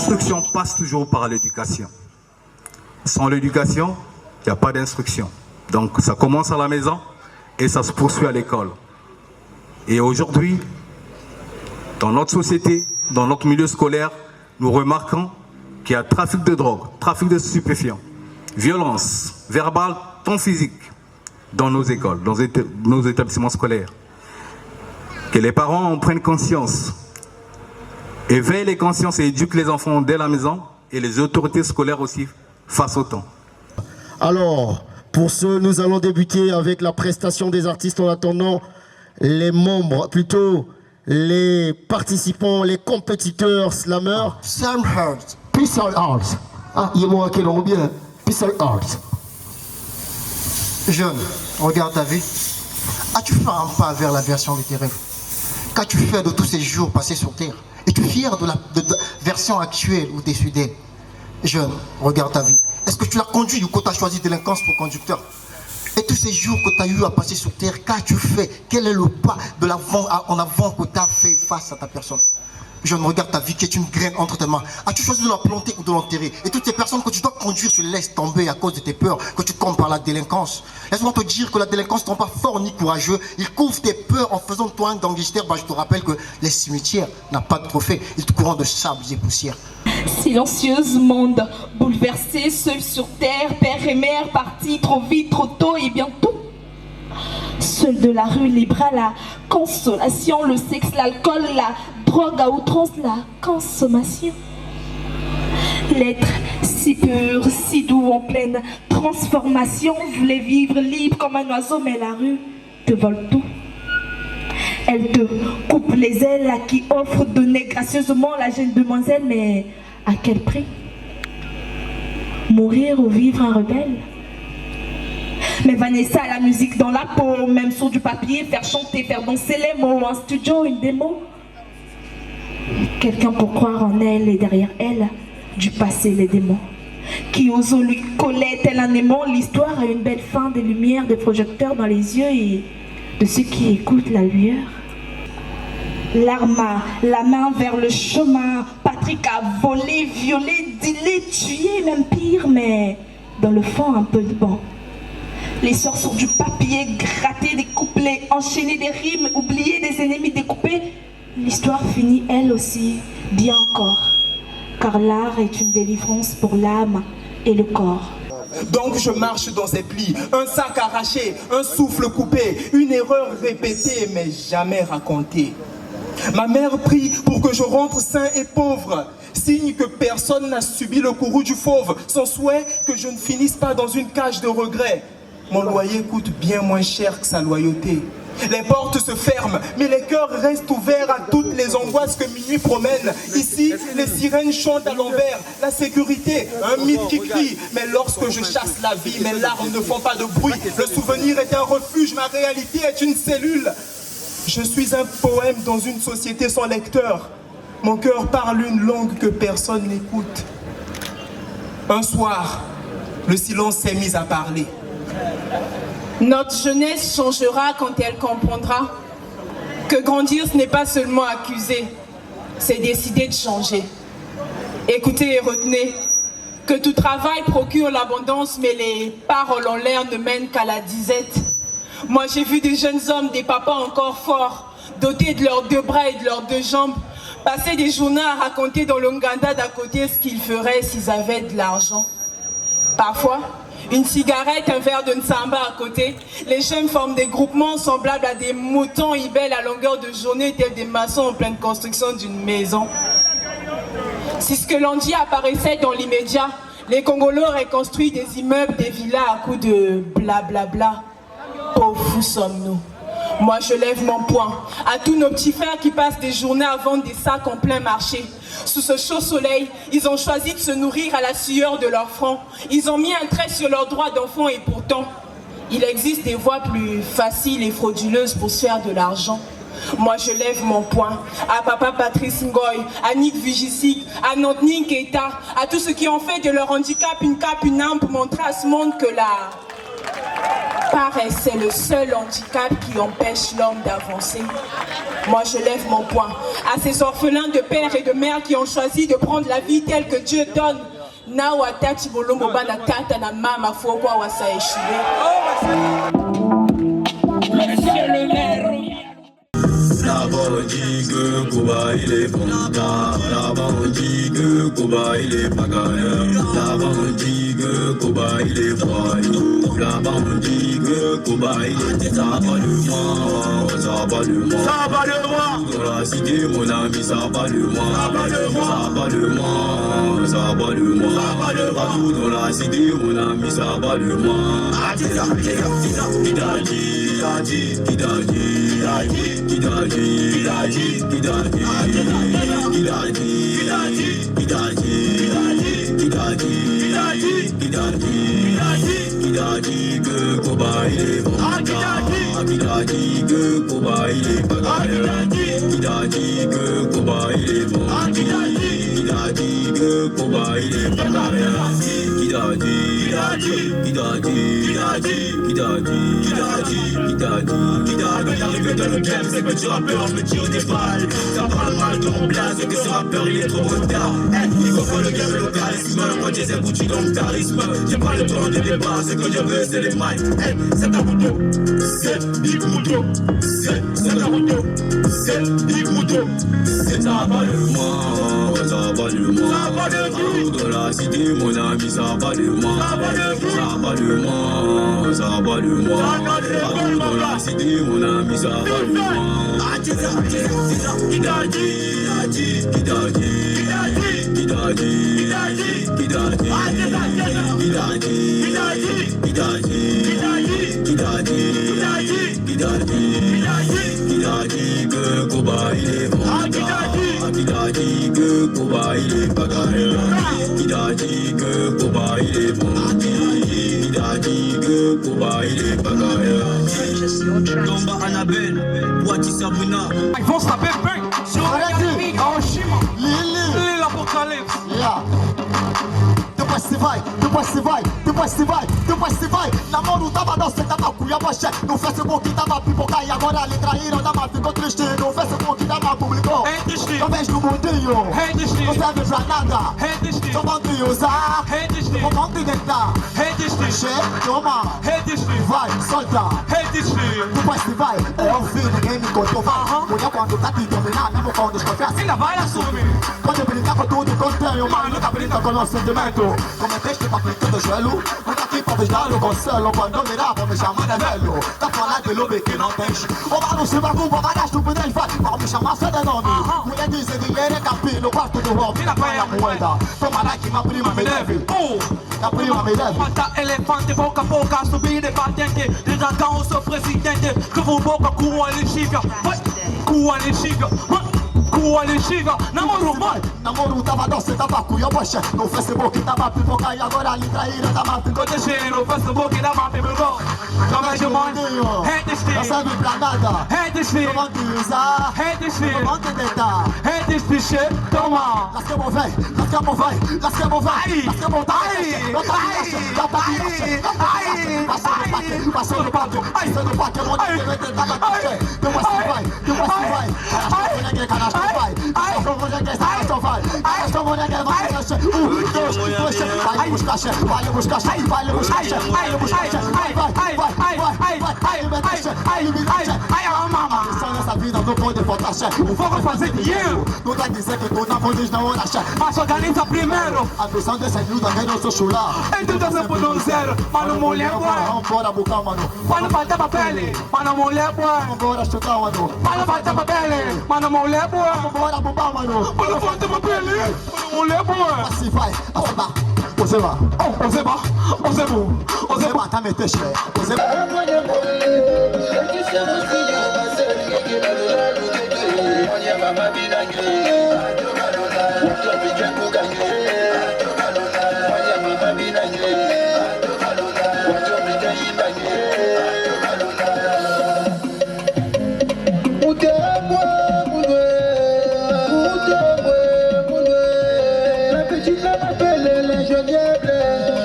l'instruction passe toujours par l'éducation. Sans l'éducation, il n'y a pas d'instruction. Donc ça commence à la maison et ça se poursuit à l'école. Et aujourd'hui, dans notre société, dans notre milieu scolaire, nous remarquons qu'il y a trafic de drogue, trafic de stupéfiants, violence verbale, tant physique, dans nos écoles, dans nos établissements scolaires. Que les parents en prennent conscience, éveillent les consciences et éduquent les enfants dès la maison, et les autorités scolaires aussi fassent autant. Alors, pour ce, nous allons débuter avec la prestation des artistes en attendant les membres, plutôt les participants, les compétiteurs slameurs. Sam Hurst, Pixel Art. Ah, il y a moi qui l'ont bien. Pixel Art. Jeune, regarde ta vie. As-tu fait un pas vers la version de tes rêves? Qu'as-tu fait de tous ces jours passés sur Terre? Es-tu fier de la version actuelle où tu es suidaine? Jeune, regarde ta vie. Est-ce que tu l'as conduit ou que tu as choisi délinquance pour conducteur? Et tous ces jours que tu as eu à passer sur Terre, qu'as-tu fait? Quel est le pas de l'avant en avant que tu as fait face à ta personne? Jeune, regarde ta vie qui est une graine entre tes mains. As-tu choisi de la planter ou de l'enterrer? Et toutes ces personnes que tu dois conduire, tu les laisses tomber à cause de tes peurs, que tu tombes par la délinquance. Laisse-moi te dire que la délinquance ne rend pas fort ni courageux. Il couvre tes peurs en faisant de toi un gangster. Bah, je te rappelle que les cimetières n'ont pas de trophée. Ils te courent de sable et poussière. Silencieuse monde, bouleversé, seul sur terre, père et mère, partis trop vite, trop tôt et bientôt. Seul de la rue, libre à la consolation, le sexe, l'alcool, la drogue à outrance, la consommation. L'être si pur, si doux, en pleine transformation, voulait vivre libre comme un oiseau, mais la rue te vole tout. Elle te coupe les ailes, à qui offre donner gracieusement la jeune demoiselle, mais à quel prix? Mourir ou vivre un rebelle? Mais Vanessa a la musique dans la peau, même sur du papier, faire chanter, faire danser les mots, un studio, une démo. Quelqu'un pour croire en elle et derrière elle, du passé les démons. Qui ose lui coller tel un aimant, l'histoire a une belle fin, des lumières, des projecteurs dans les yeux et de ceux qui écoutent la lueur. L'arme, la main vers le chemin, Patrick a volé, violé, dealé, tué, même pire, mais dans le fond un peu de bon. Les sorts sur du papier, grattés des couplets, enchaîner des rimes, oublier des ennemis découpés. L'histoire finit elle aussi, bien encore, car l'art est une délivrance pour l'âme et le corps. Donc je marche dans ces plis, un sac arraché, un souffle coupé, une erreur répétée mais jamais racontée. Ma mère prie pour que je rentre sain et pauvre, signe que personne n'a subi le courroux du fauve, son souhait que je ne finisse pas dans une cage de regrets. Mon loyer coûte bien moins cher que sa loyauté. Les portes se ferment, mais les cœurs restent ouverts à toutes les angoisses que minuit promène. Ici, les sirènes chantent à l'envers, la sécurité, un mythe qui crie. Mais lorsque je chasse la vie, mes larmes ne font pas de bruit. Le souvenir est un refuge, ma réalité est une cellule. Je suis un poème dans une société sans lecteur. Mon cœur parle une langue que personne n'écoute. Un soir, le silence s'est mis à parler. Notre jeunesse changera quand elle comprendra que grandir, ce n'est pas seulement accuser, c'est décider de changer. Écoutez et retenez que tout travail procure l'abondance, mais les paroles en l'air ne mènent qu'à la disette. Moi j'ai vu des jeunes hommes, des papas encore forts, dotés de leurs 2 bras et de leurs 2 jambes, passer des journées à raconter dans l'Ouganda d'à côté ce qu'ils feraient s'ils avaient de l'argent. Parfois, une cigarette, un verre de Nsamba à côté, les jeunes forment des groupements semblables à des moutons ibelles à longueur de journée, tels des maçons en pleine construction d'une maison. Si ce que l'on dit apparaissait dans l'immédiat, les Congolais auraient construit des immeubles, des villas à coups de blablabla. Pauvres fous sommes-nous. Moi je lève mon poing à tous nos petits frères qui passent des journées à vendre des sacs en plein marché. Sous ce chaud soleil, ils ont choisi de se nourrir à la sueur de leur front. Ils ont mis un trait sur leurs droits d'enfant et pourtant, il existe des voies plus faciles et frauduleuses pour se faire de l'argent. Moi je lève mon poing à Papa Patrice Ngoy, à Nick Vujicic, à Nantini Keita, à tous ceux qui ont fait de leur handicap une cape, une âme pour montrer à ce monde que la Paresse, c'est le seul handicap qui empêche l'homme d'avancer. Moi, je lève mon poing à ces orphelins de père et de mère qui ont choisi de prendre la vie telle que Dieu donne. Nawatachi bolombo bana tata na mama fokwa wasa échoué. Monsieur le maire. Là-bas on dit que Kuba il est bon gars. Là-bas on dit que Kuba il est pagailleur. Là-bas on dit que Kuba il est voyou. Là-bas on dit que Kuba il est ça va le moi, ça va le moi, ça va le moi. Dans la cité mon ami ça va le moi, ça va le moi, ça va le moi, ça va le moi, ça va le moi. Partout dans la cité mon ami ça va le moi. Il a dit que Koba il est bon il a dit que Koba il est bagarreur. Il a dit que Koba il est bon il a dit que Koba il est bagarreur. Il a dit arrivé dans le game, c'est que tu rappeur, je me tire des balles. Ça parle mal de mon blaze, que ce rappeur il est trop retard. Il faut le game, le charisme, quand j'ai ses boutiques dans le charisme. J'ai pas le temps des débats, ce que je veux c'est les mics. C'est ta moto, c'est Big Moto, c'est ta moto, c'est Big Moto. C'est ça va le moi, ça va le moi. Ça va le moi, dans la cité mon ami ça va le moi. Ça va le moi, ça va le moi. Dans la cité mon ami ça va le moi. Il a dit que Koba il est bon il a dit que Koba il est bagarreur. Il a dit que Koba il est bon il a dit que Koba il est bagarreur. Tomba Annabelle, Boati Sabuna. Ils vont se taper bang sur Akademi, Hiroshima, l'île Apocalypse. Depois se vai, namoro tava dançando, tava cuia bocha. Não fez o bom que tava pipoca e agora lhe traíram da mata, ficou triste. Não fez o bom que tava publicou. Eu vejo no mundinho, não serve pra nada. Só vão te usar, não vão te deitar. Toma, vai, solta. Depois se vai, eu vi, ninguém me contou. Mulher quando tá te dominar, mesmo quando desconfiança. Ainda vai assumir. Pode brincar com tudo que eu tenho, mas nunca brinca com o nosso sentimento. Cometeste pra frente do joelho, nunca aqui pra dar o conselho. Quando mirar pra me chamar de velho, tá falando de lube que não tens. O mano se bagulho, várias estupidez vai, vão me chamar só de nome. Mulher diz dinheiro é capim no quarto do homem. Não vai a moeda, tomara que minha prima me leve. A prima me leve. Mata elefante, boca a boca, subir de patente. De dragão, eu sou presidente. Que vou boca, cu a lixiga. Cu a lixiga. Cu a lixiga. Namoro, mãe. Namoro tava doce, tava cuia bocha. No Facebook tava pipoca e agora lhe traíram da mata. Quando eu cheguei no Facebook da mata, meu irmão. Não vejo mãe. Não serve pra nada. Não vão te usar. Não vão te deitar. Toma. Lasquemo véi, lasquemo vai, lasquemo vai. Lasquemo tá passou no pátio, passou no pátio, onde você vai tentar bater. Depois se vai, canastro vai. Arrastou mulher que arrastou vai. Arrastou mulher que vai. 1, 2, 3, vai buscar chefe, vai buscar chefe, vai buscar chefe, vai buscar chefe, vai, mama. Só nessa vida não pode faltar chefe. O fogo fazer dinheiro. Não vai dizer que tu não podes não hora chefe. Mas organiza primeiro. A missão dessa ajuda é não sou chular. Então tá sempre no zero, mano, mulher boa. Bora buscar, mano. Mano, vai dar pra pele, mano, mulher boa. Bora chutar, mano. Mano, vai dar pra pele, mano, mulher boa. Bora bubar, mano. Mano, vai dar pra pele, mano, mulher boa. Assim vai, Ozeba, Ozeba, Ozeba, Ozebu, Ozeba, tá me teste, Ozeba.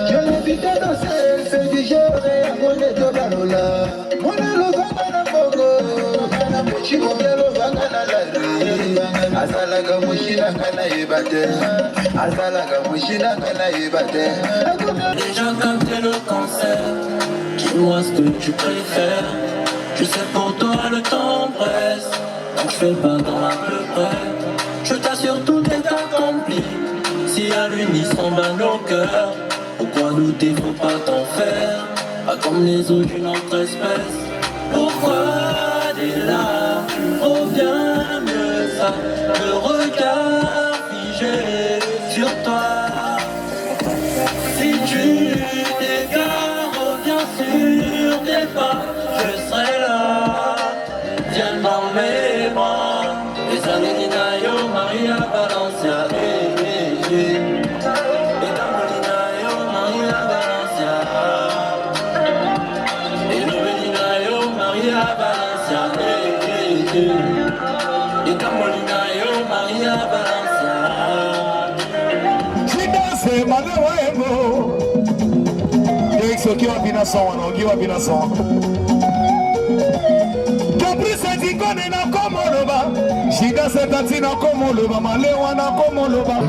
Je l'invite à danser, c'est du genre et à voler de Barola. Déjà capté le concept, dis-moi ce que tu préfères. Je sais pour toi le temps presse, donc je fais pas dans à peu près. Je t'assure tout est accompli, si à l'unisson bat nos cœurs. Pourquoi douter, faut pas t'en faire, pas comme les autres d'une autre espèce. Pourquoi dès là tu reviens mieux ça, le regard figé sur toi. Si tu t'égares, reviens sur tes pas, je serai là, tiens dans mes bras. Les années d'Inayo, Maria Valencia, et dans l'Inayo, Maria Valencia, et dans l'Inayo, Maria Valencia, et dans l'Inayo, Maria Valencia. C'est malheureux. Dès que tu as son, Capri c'est dit qu'on est là comme le bas. Chida c'est tatina comme le bas. Maléwana comme le bas.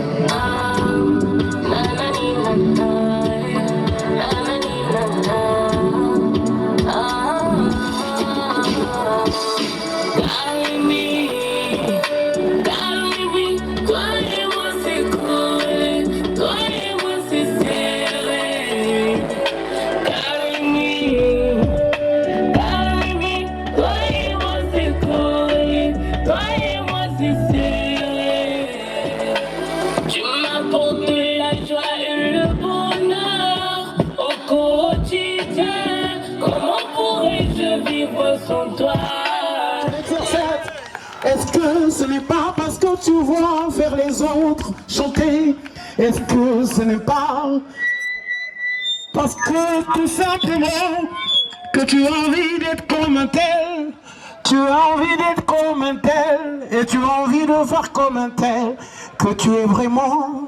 Est-ce que ce n'est pas parce que tu vois faire les autres chanter? Est-ce que ce n'est pas parce que tout simplement que tu as envie d'être comme un tel? Tu as envie d'être comme un tel et tu as envie de faire comme un tel que tu es vraiment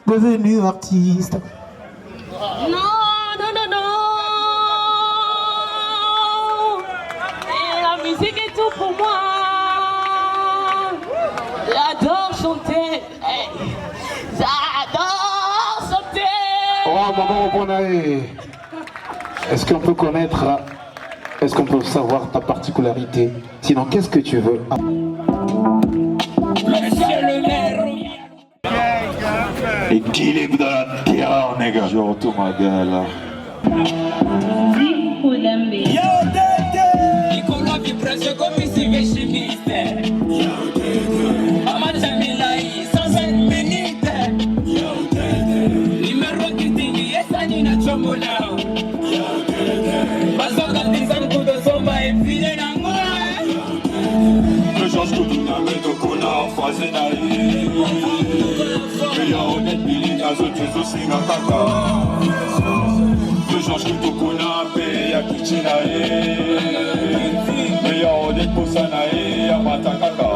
devenu artiste? Non, non, non, non. Et la musique est tout pour moi. J'adore chanter. J'adore chanter. Oh, maman, bon année. Est-ce qu'on peut connaître, est-ce qu'on peut savoir ta particularité? Sinon, qu'est-ce que tu veux? Monsieur le maire. Équilibre dans la terre, nègre. Je retourne ma gueule. Yo, Dede. Nicolas vit presque comme ici, chimiste. Yo, Dede. Maman Jamilai, 105 minutes. Yo, Dede. Numéro qui tingi, Esanina Chomola. Yo, Dede. Basoka Tizan Kudo Somba et Fide Nango. Je change tout le monde, mais qu'on a en phase naïve. Mais y'a honnête, Billy, à zone, tu aussi n'a pas qu'à. Je change tout qu'on a payé, y'a Kichinaï. Mais y'a honnête pour ça naï, y'a Matakaka.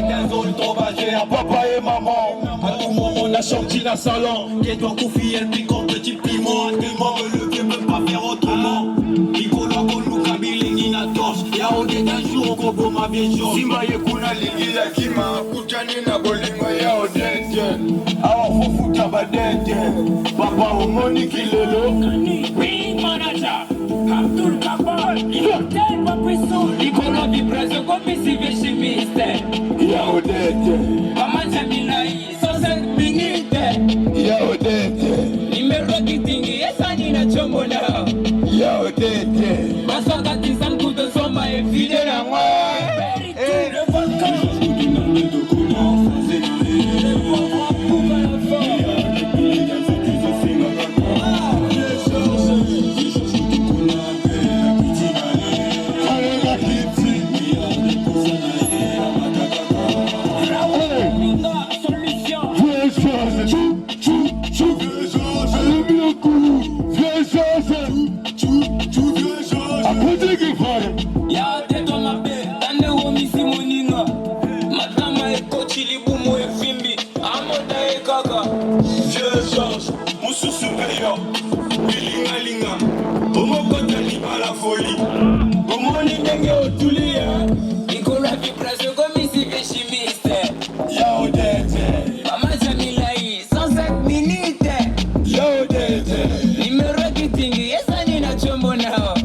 Des zones sauvagées à papa et maman. À tout moment, on a sorti la salon. Qui doit confier le piquant, petit piment. Tellement me lever, peut pas faire autrement. Nicolas, Konou, Kabili, Nina Torche. Y'a honnête un jour, on comprend ma vieille chose. Simba, Yekuna, Lili, la Kima. Kuchani, na Bolingo, y'a honnête. Alors, faut foutre la badette. Papa, au Monique, il est là. Oui, manager. Abdul Kabal. L'hôtel va puissant. Nicolas vit presque comme ici, chimiste. Y'a honnête. Maman Jamilai, 105 minutes. Y'a honnête. Numéro qui tingi, Esanina Chomola. Y'a honnête. Basoka Tizan Kudo Somba et Fide Nango. Et le volcan. Nina chombo nao